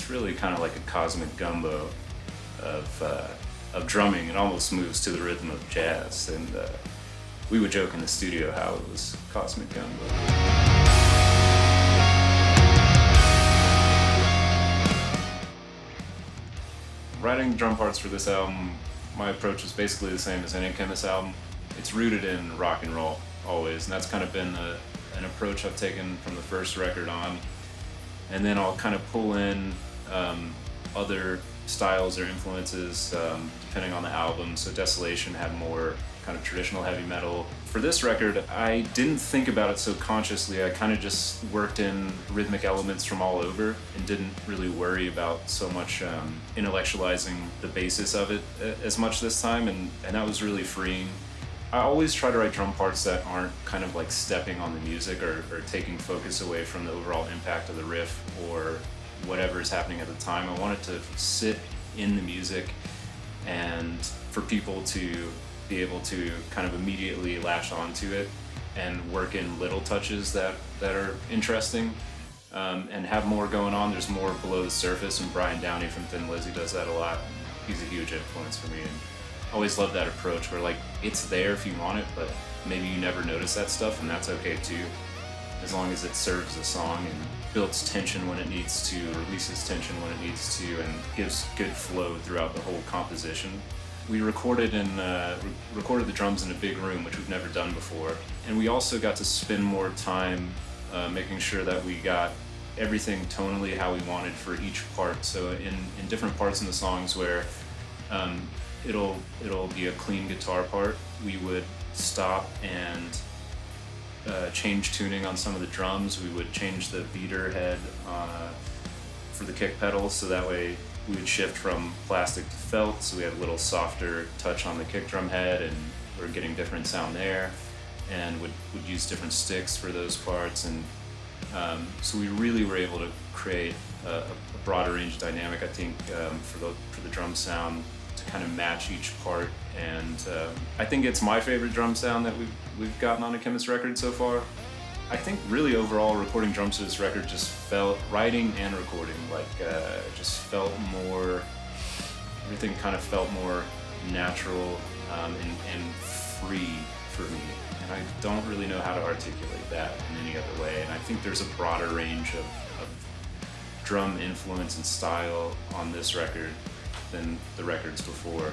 it's really kind of like a cosmic gumbo of drumming. It almost moves to the rhythm of jazz, and we would joke in the studio how it was cosmic gumbo. Writing drum parts for this album, my approach is basically the same as any KHEMMIS album. It's rooted in rock and roll, always, and that's kind of been an approach I've taken from the first record on. And then I'll kind of pull in other styles or influences depending on the album. So Desolation had more kind of traditional heavy metal. For this record, I didn't think about it so consciously. I kind of just worked in rhythmic elements from all over and didn't really worry about so much intellectualizing the basis of it as much this time, and that was really freeing. I always try to write drum parts that aren't kind of like stepping on the music or taking focus away from the overall impact of the riff or whatever is happening at the time. I want it to sit in the music and for people to be able to kind of immediately latch onto it and work in little touches that are interesting and have more going on. There's more below the surface, and Brian Downey from Thin Lizzy does that a lot. He's a huge influence for me, and always love that approach where like it's there if you want it, but maybe you never notice that stuff, and that's okay too, as long as it serves the song and builds tension when it needs to, releases tension when it needs to, and gives good flow throughout the whole composition. We recorded the drums in a big room, which we've never done before, and we also got to spend more time making sure that we got everything tonally how we wanted for each part. So in different parts in the songs where it'll be a clean guitar part, we would stop and change tuning on some of the drums. We would change the beater head for the kick pedals, so that way we would shift from plastic to felt, so we had a little softer touch on the kick drum head, and we're getting different sound there, and would use different sticks for those parts, and so we really were able to create a broader range dynamic, I think, for the drum sound to kind of match each part. And I think it's my favorite drum sound that we've gotten on a KHEMMIS record so far. I think really overall recording drums for this record just felt, writing and recording, like just felt more, everything kind of felt more natural and free for me. And I don't really know how to articulate that in any other way. And I think there's a broader range of drum influence and style on this record than the records before.